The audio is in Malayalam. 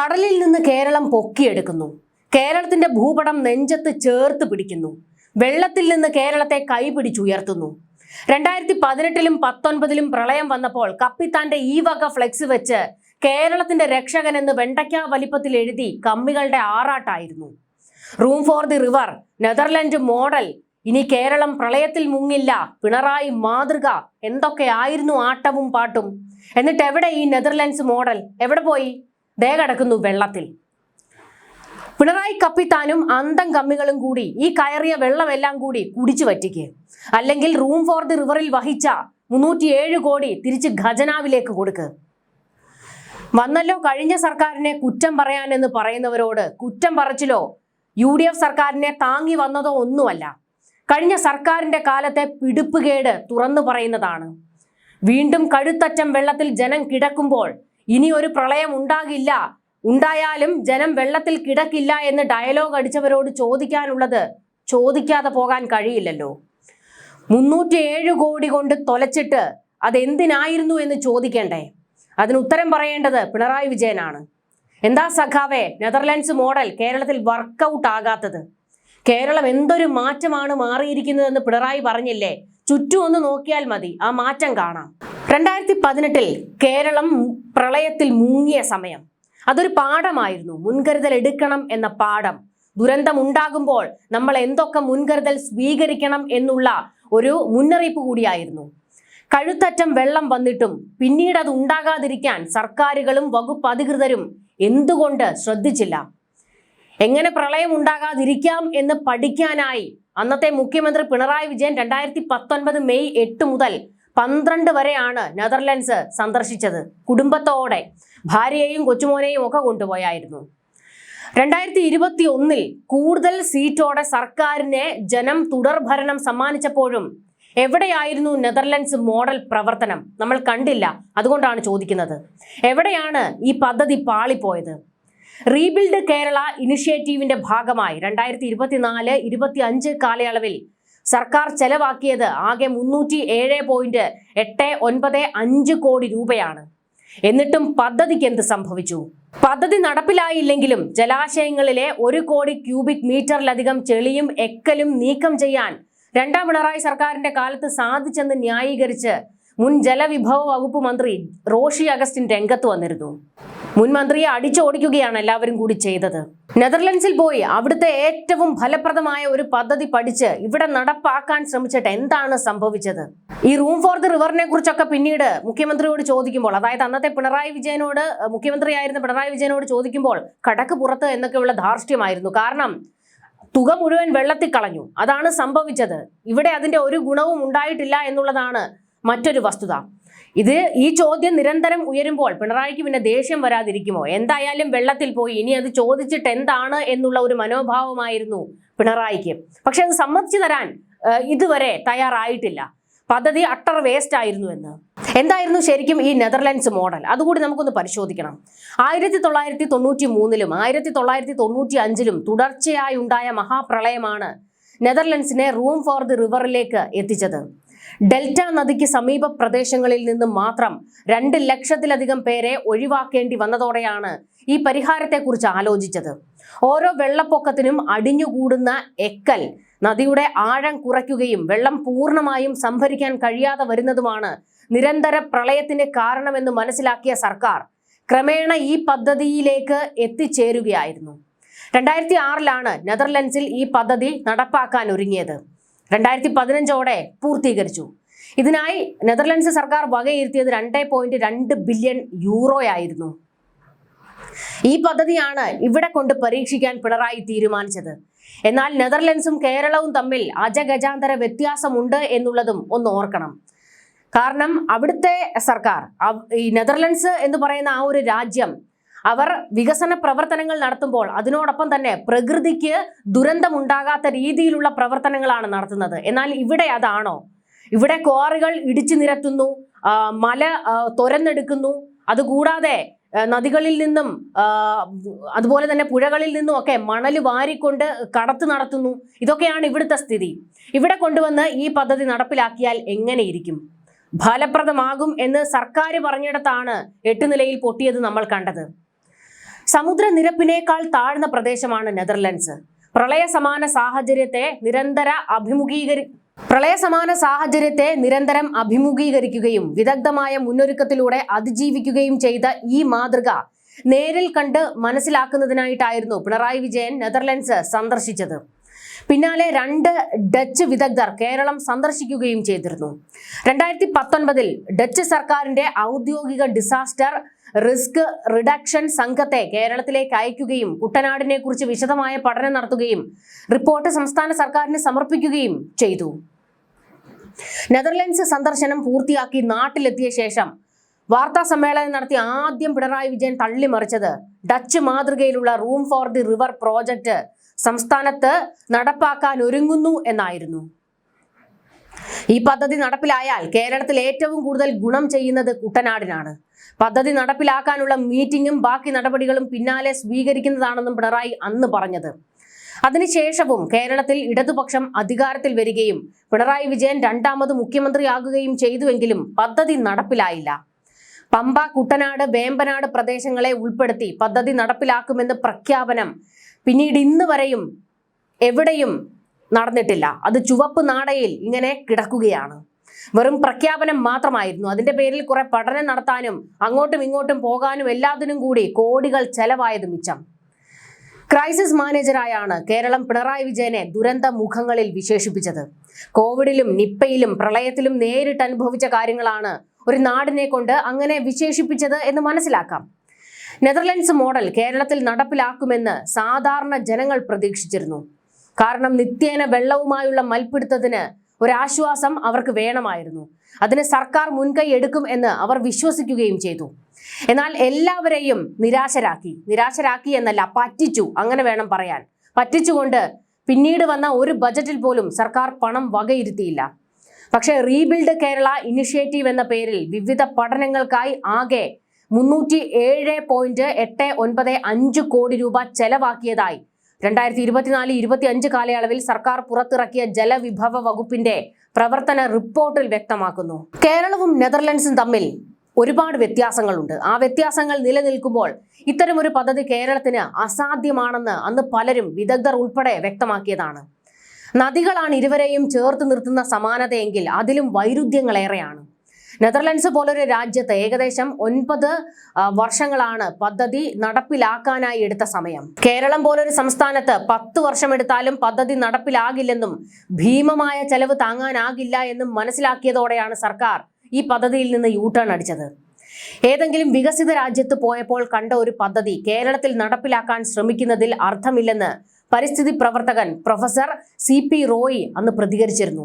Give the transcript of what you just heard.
കടലിൽ നിന്ന് കേരളം പൊക്കിയെടുക്കുന്നു. കേരളത്തിന്റെ ഭൂപടം നെഞ്ചത്ത് ചേർത്ത് പിടിക്കുന്നു. വെള്ളത്തിൽ നിന്ന് കേരളത്തെ കൈപിടിച്ചുയർത്തുന്നു. 2018-ലും 2019-ലും പ്രളയം വന്നപ്പോൾ കപ്പിത്താന്റെ ഈ വക ഫ്ലെക്സ് വെച്ച് കേരളത്തിന്റെ രക്ഷകൻ എന്ന് വെണ്ടയ്ക്ക വലിപ്പത്തിൽ എഴുതി കമ്മികളുടെ ആറാട്ടായിരുന്നു. Room for the river, Netherland model, ഇനി കേരളം പ്രളയത്തിൽ മുങ്ങില്ല, പിണറായി മാതൃക, എന്തൊക്കെയായിരുന്നു ആട്ടവും പാട്ടും. എന്നിട്ട് എവിടെ ഈ നെതർലൻഡ്സ് മോഡൽ? എവിടെ പോയി? ദേ കിടക്കുന്നു വെള്ളത്തിൽ. പിണറായി കപ്പിത്താനും അന്തം കമ്മികളും കൂടി ഈ കയറിയ വെള്ളമെല്ലാം കൂടി കുടിച്ചു വറ്റിക്ക്. അല്ലെങ്കിൽ റൂം ഫോർ ദി റിവറിൽ വഹിച്ച 307 കോടി തിരിച്ച് ഖജനാവിലേക്ക് കൊടുക്ക്. വന്നല്ലോ കഴിഞ്ഞ സർക്കാരിനെ കുറ്റം പറയാനെന്ന് പറയുന്നവരോട് കുറ്റം പറച്ചിലോ UDF സർക്കാരിനെ താങ്ങി വന്നതോ ഒന്നുമല്ല. കഴിഞ്ഞ സർക്കാരിന്റെ കാലത്തെ പിടിപ്പുകേട് തുറന്നു പറയുന്നതാണ്. വീണ്ടും കഴുത്തറ്റം വെള്ളത്തിൽ ജനം കിടക്കുമ്പോൾ ഇനി ഒരു പ്രളയം ഉണ്ടാകില്ല, ഉണ്ടായാലും ജനം വെള്ളത്തിൽ കിടക്കില്ല എന്ന് ഡയലോഗ് അടിച്ചവരോട് ചോദിക്കാനുള്ളത് ചോദിക്കാതെ പോകാൻ കഴിയില്ലല്ലോ. 307 കോടി കൊണ്ട് തൊലച്ചിട്ട് അതെന്തിനായിരുന്നു എന്ന് ചോദിക്കണ്ടേ? അതിന് ഉത്തരം പറയേണ്ടത് പിണറായി വിജയനാണ്. എന്താ സഖാവേ നെതർലൻഡ്സ് മോഡൽ കേരളത്തിൽ വർക്കൗട്ട് ആകാത്തത്? കേരളം എന്തൊരു മാറ്റമാണ് മാറിയിരിക്കുന്നതെന്ന് പിണറായി പറഞ്ഞില്ലേ? ചുറ്റും ഒന്ന് നോക്കിയാൽ മതി, ആ മാറ്റം കാണാം. 2018-ൽ കേരളം പ്രളയത്തിൽ മുങ്ങിയ സമയം അതൊരു പാഠമായിരുന്നു. മുൻകരുതൽ എടുക്കണം എന്ന പാഠം. ദുരന്തം ഉണ്ടാകുമ്പോൾ നമ്മൾ എന്തൊക്കെ മുൻകരുതൽ സ്വീകരിക്കണം എന്നുള്ള ഒരു മുന്നറിയിപ്പ് കൂടിയായിരുന്നു. കഴുത്തറ്റം വെള്ളം വന്നിട്ടും പിന്നീട് അത് ഉണ്ടാകാതിരിക്കാൻ സർക്കാരുകളും വകുപ്പ് അധികൃതരും എന്തുകൊണ്ട് ശ്രദ്ധിച്ചില്ല? എങ്ങനെ പ്രളയം ഉണ്ടാകാതിരിക്കാം എന്ന് പഠിക്കാനായി അന്നത്തെ മുഖ്യമന്ത്രി പിണറായി വിജയൻ 2019 മെയ് 8 മുതൽ 12 വരെയാണ് നെതർലൻഡ്സ് സന്ദർശിച്ചത്. കുടുംബത്തോടെ ഭാര്യയെയും കൊച്ചുമോനെയും ഒക്കെ കൊണ്ടുപോയായിരുന്നു. 2021-ൽ കൂടുതൽ സീറ്റോടെ സർക്കാരിനെ ജനം തുടർഭരണം സമ്മാനിച്ചപ്പോഴും എവിടെയായിരുന്നു നെതർലൻഡ്സ് മോഡൽ പ്രവർത്തനം? നമ്മൾ കണ്ടില്ല. അതുകൊണ്ടാണ് ചോദിക്കുന്നത്, എവിടെയാണ് ഈ പദ്ധതി പാളിപ്പോയത്? റീബിൽഡ് കേരള ഇനിഷ്യേറ്റീവിന്റെ ഭാഗമായി 2024-25 കാലയളവിൽ സർക്കാർ ചെലവാക്കിയത് ആകെ 307.895 കോടി രൂപയാണ്. എന്നിട്ടും പദ്ധതിക്ക് എന്ത് സംഭവിച്ചു? പദ്ധതി നടപ്പിലായില്ലെങ്കിലും ജലാശയങ്ങളിലെ 1 കോടി ക്യൂബിക് മീറ്ററിലധികം ചെളിയും എക്കലും നീക്കം ചെയ്യാൻ രണ്ടാം പിണറായി സർക്കാരിന്റെ കാലത്ത് സാധിച്ചെന്ന് ന്യായീകരിച്ച് മുൻ ജലവിഭവ വകുപ്പ് മന്ത്രി റോഷി അഗസ്റ്റിൻ രംഗത്ത് വന്നിരുന്നു. മുൻ മന്ത്രിയെ അടിച്ചോടിക്കുകയാണ് എല്ലാവരും കൂടി ചെയ്തത്. നെതർലൻഡ്സിൽ പോയി അവിടുത്തെ ഏറ്റവും ഫലപ്രദമായ ഒരു പദ്ധതി പഠിച്ച് ഇവിടെ നടപ്പാക്കാൻ ശ്രമിച്ചിട്ട് എന്താണ് സംഭവിച്ചത്? ഈ റൂം ഫോർ ദി റിവറിനെ കുറിച്ചൊക്കെ പിന്നീട് മുഖ്യമന്ത്രിയോട് ചോദിക്കുമ്പോൾ, അതായത് അന്നത്തെ മുഖ്യമന്ത്രിയായിരുന്ന പിണറായി വിജയനോട് ചോദിക്കുമ്പോൾ കടക്ക് പുറത്ത് എന്നൊക്കെയുള്ള ധാർഷ്ട്യമായിരുന്നു. കാരണം തുക മുഴുവൻ വെള്ളത്തിൽ കളഞ്ഞു. അതാണ് സംഭവിച്ചത്. ഇവിടെ അതിന്റെ ഒരു ഗുണവും ഉണ്ടായിട്ടില്ല എന്നുള്ളതാണ് മറ്റൊരു വസ്തുത. ഈ ചോദ്യം നിരന്തരം ഉയരുമ്പോൾ പിണറായിക്ക് പിന്നെ ദേഷ്യം വരാതിരിക്കുമോ? എന്തായാലും വെള്ളത്തിൽ പോയി, ഇനി അത് ചോദിച്ചിട്ട് എന്താണ് എന്നുള്ള ഒരു മനോഭാവമായിരുന്നു പിണറായിക്ക്. പക്ഷെ അത് സമ്മതിച്ചു തരാൻ ഇതുവരെ തയ്യാറായിട്ടില്ല. പദ്ധതി അട്ടർ വേസ്റ്റ് ആയിരുന്നു എന്ന്. എന്തായിരുന്നു ശരിക്കും ഈ നെതർലൻഡ്സ് മോഡൽ? അതുകൂടി നമുക്കൊന്ന് പരിശോധിക്കണം. 1993-ലും 1995-ലും തുടർച്ചയായി ഉണ്ടായ മഹാപ്രളയമാണ് നെതർലൻഡ്സിനെ റൂം ഫോർ ദി റിവറിലേക്ക് എത്തിച്ചത്. ഡെൽറ്റ നദിക്ക് സമീപ പ്രദേശങ്ങളിൽ നിന്ന് മാത്രം 2 ലക്ഷത്തിലധികം പേരെ ഒഴിവാക്കേണ്ടി വന്നതോടെയാണ് ഈ പരിഹാരത്തെക്കുറിച്ച് ആലോചിച്ചത്. ഓരോ വെള്ളപ്പൊക്കത്തിനും അടിഞ്ഞുകൂടുന്ന എക്കൽ നദിയുടെ ആഴം കുറയ്ക്കുകയും വെള്ളം പൂർണ്ണമായും സംഭരിക്കാൻ കഴിയാതെ വരുന്നതുമാണ് നിരന്തര പ്രളയത്തിന് കാരണമെന്ന് മനസ്സിലാക്കിയ സർക്കാർ ക്രമേണ ഈ പദ്ധതിയിലേക്ക് എത്തിച്ചേരുകയായിരുന്നു. 2006-ലാണ് നെതർലൻഡ്സിൽ ഈ പദ്ധതി നടപ്പാക്കാൻ ഒരുങ്ങിയത്. 2015-ഓടെ പൂർത്തീകരിച്ചു. ഇതിനായി നെതർലൻഡ്സ് സർക്കാർ വകയിരുത്തിയത് 2.2 ബില്യൺ യൂറോയായിരുന്നു. ഈ പദ്ധതിയാണ് ഇവിടെ കൊണ്ട് പരീക്ഷിക്കാൻ പിണറായി തീരുമാനിച്ചത്. എന്നാൽ നെതർലൻഡ്സും കേരളവും തമ്മിൽ അജഗജാന്തര വ്യത്യാസമുണ്ട് എന്നുള്ളതും ഒന്ന് ഓർക്കണം. കാരണം അവിടുത്തെ സർക്കാർ, ഈ നെതർലൻഡ്സ് എന്ന് പറയുന്ന ആ ഒരു രാജ്യം, അവർ വികസന പ്രവർത്തനങ്ങൾ നടത്തുമ്പോൾ അതിനോടൊപ്പം തന്നെ പ്രകൃതിക്ക് ദുരന്തമുണ്ടാകാത്ത രീതിയിലുള്ള പ്രവർത്തനങ്ങളാണ് നടത്തുന്നത്. എന്നാൽ ഇവിടെ അതാണോ? ഇവിടെ ക്വാറികൾ ഇടിച്ചു നിരത്തുന്നു, മല തുരന്നെടുക്കുന്നു, അതുകൂടാതെ നദികളിൽ നിന്നും അതുപോലെ തന്നെ പുഴകളിൽ നിന്നും ഒക്കെ മണൽ വാരിക്കൊണ്ട് കടത്ത് നടത്തുന്നു. ഇതൊക്കെയാണ് ഇവിടുത്തെ സ്ഥിതി. ഇവിടെ കൊണ്ടുവന്ന് ഈ പദ്ധതി നടപ്പിലാക്കിയാൽ എങ്ങനെയിരിക്കും? ഫലപ്രദമാകും എന്ന് സർക്കാർ പറഞ്ഞിടത്താണ് 8 നിലയിൽ പൊട്ടിയത് നമ്മൾ കണ്ടത്. സമുദ്രനിരപ്പിനേക്കാൾ താഴ്ന്ന പ്രദേശമാണ് നെതർലൻഡ്സ്. പ്രളയ സമാന സാഹചര്യത്തെ നിരന്തരം അഭിമുഖീകരിക്കുകയും വിദഗ്ധമായ മുന്നൊരുക്കത്തിലൂടെ അതിജീവിക്കുകയും ചെയ്ത ഈ മാതൃക നേരിൽ കണ്ട് മനസ്സിലാക്കുന്നതിനായിട്ടായിരുന്നു പിണറായി വിജയൻ നെതർലൻഡ്സ് സന്ദർശിച്ചത്. പിന്നാലെ 2 ഡച്ച് വിദഗ്ധർ കേരളം സന്ദർശിക്കുകയും ചെയ്തിരുന്നു. 2019 ഡച്ച് സർക്കാരിന്റെ ഔദ്യോഗിക ഡിസാസ്റ്റർ റിസ്ക് റിഡക്ഷൻ സംഘത്തെ കേരളത്തിലേക്ക് അയക്കുകയും കുട്ടനാടിനെ കുറിച്ച് വിശദമായ പഠനം നടത്തുകയും റിപ്പോർട്ട് സംസ്ഥാന സർക്കാരിന് സമർപ്പിക്കുകയും ചെയ്തു. നെതർലൻഡ്സ് സന്ദർശനം പൂർത്തിയാക്കി നാട്ടിലെത്തിയ ശേഷം വാർത്താ സമ്മേളനം നടത്തി ആദ്യം പിണറായി വിജയൻ തള്ളിമറിച്ചത് ഡച്ച് മാതൃകയിലുള്ള room for the river project സംസ്ഥാനത്ത് നടപ്പാക്കാൻ ഒരുങ്ങുന്നു എന്നായിരുന്നു. ഈ പദ്ധതി നടപ്പിലായാൽ കേരളത്തിൽ ഏറ്റവും കൂടുതൽ ഗുണം ചെയ്യുന്നത് കുട്ടനാടിനാണ്. പദ്ധതി നടപ്പിലാക്കാനുള്ള മീറ്റിംഗും ബാക്കി നടപടികളും പിന്നാലെ സ്വീകരിക്കുന്നതാണെന്നും പിണറായി അന്ന് പറഞ്ഞത്. അതിനുശേഷവും കേരളത്തിൽ ഇടതുപക്ഷം അധികാരത്തിൽ വരികയും പിണറായി വിജയൻ 2ാമത് മുഖ്യമന്ത്രിയാകുകയും ചെയ്തുവെങ്കിലും പദ്ധതി നടപ്പിലായില്ല. പമ്പ, കുട്ടനാട്, വേമ്പനാട് പ്രദേശങ്ങളെ ഉൾപ്പെടുത്തി പദ്ധതി നടപ്പിലാക്കുമെന്ന് പ്രഖ്യാപനം പിന്നീട് ഇന്ന് വരെയും എവിടെയും നടന്നിട്ടില്ല. അത് ചുവപ്പ് നാടയിൽ ഇങ്ങനെ കിടക്കുകയാണ്. വെറും പ്രഖ്യാപനം മാത്രമായിരുന്നു. അതിന്റെ പേരിൽ കുറെ പഠനം നടത്താനും അങ്ങോട്ടും ഇങ്ങോട്ടും പോകാനും എല്ലാത്തിനും കൂടി കോടികൾ ചെലവായത് മിച്ചം. ക്രൈസിസ് മാനേജറായാണ് കേരളം പിണറായി വിജയനെ ദുരന്ത മുഖങ്ങളിൽ വിശേഷിപ്പിച്ചത്. കോവിഡിലും നിപ്പയിലും പ്രളയത്തിലും നേരിട്ട് അനുഭവിച്ച കാര്യങ്ങളാണ് ഒരു നാടിനെ കൊണ്ട് അങ്ങനെ വിശേഷിപ്പിച്ചത് എന്ന് മനസ്സിലാക്കാം. നെതർലൻഡ്സ് മോഡൽ കേരളത്തിൽ നടപ്പിലാക്കുമെന്ന് സാധാരണ ജനങ്ങൾ പ്രതീക്ഷിച്ചിരുന്നു. കാരണം നിത്യേന വെള്ളവുമായുള്ള മൽപ്പിടുത്തത്തിന് ഒരാശ്വാസം അവർക്ക് വേണമായിരുന്നു. അതിന് സർക്കാർ മുൻകൈ എടുക്കും എന്ന് അവർ വിശ്വസിക്കുകയും ചെയ്തു. എന്നാൽ എല്ലാവരെയും നിരാശരാക്കി എന്നല്ല, പറ്റിച്ചു, അങ്ങനെ വേണം പറയാൻ. പറ്റിച്ചുകൊണ്ട് പിന്നീട് വന്ന ഒരു ബജറ്റിൽ പോലും സർക്കാർ പണം വകയിരുത്തിയില്ല. പക്ഷേ റീബിൽഡ് കേരള ഇനിഷ്യേറ്റീവ് എന്ന പേരിൽ വിവിധ പഠനങ്ങൾക്കായി ആകെ 307.895 കോടി രൂപ ചെലവാക്കിയതായി 2024-25 കാലയളവിൽ സർക്കാർ പുറത്തിറക്കിയ ജലവിഭവ വകുപ്പിന്റെ പ്രവർത്തന റിപ്പോർട്ടിൽ വ്യക്തമാക്കുന്നു. കേരളവും നെതർലൻഡ്സും തമ്മിൽ ഒരുപാട് വ്യത്യാസങ്ങളുണ്ട്. ആ വ്യത്യാസങ്ങൾ നിലനിൽക്കുമ്പോൾ ഇത്തരമൊരു പദ്ധതി കേരളത്തിന് അസാധ്യമാണെന്ന് അന്ന് പലരും, വിദഗ്ധർ ഉൾപ്പെടെ, വ്യക്തമാക്കിയതാണ്. നദികളാണ് ഇരുവരെയും ചേർത്ത് നിർത്തുന്ന സമാനതയെങ്കിൽ അതിലും വൈരുദ്ധ്യങ്ങളേറെയാണ്. നെതർലൻഡ്സ് പോലൊരു രാജ്യത്ത് ഏകദേശം 9 വർഷങ്ങളാണ് പദ്ധതി നടപ്പിലാക്കാനായി എടുത്ത സമയം. കേരളം പോലൊരു സംസ്ഥാനത്ത് 10 വർഷമെടുത്താലും പദ്ധതി നടപ്പിലാകില്ലെന്നും ഭീമമായ ചെലവ് താങ്ങാനാകില്ല എന്നും മനസ്സിലാക്കിയതോടെയാണ് സർക്കാർ ഈ പദ്ധതിയിൽ നിന്ന് യൂട്ടേൺ അടിച്ചത്. ഏതെങ്കിലും വികസിത രാജ്യത്ത് പോയപ്പോൾ കണ്ട ഒരു പദ്ധതി കേരളത്തിൽ നടപ്പിലാക്കാൻ ശ്രമിക്കുന്നതിൽ അർത്ഥമില്ലെന്ന് പരിസ്ഥിതി പ്രവർത്തകൻ പ്രൊഫസർ CP റോയി അന്ന് പ്രതികരിച്ചിരുന്നു.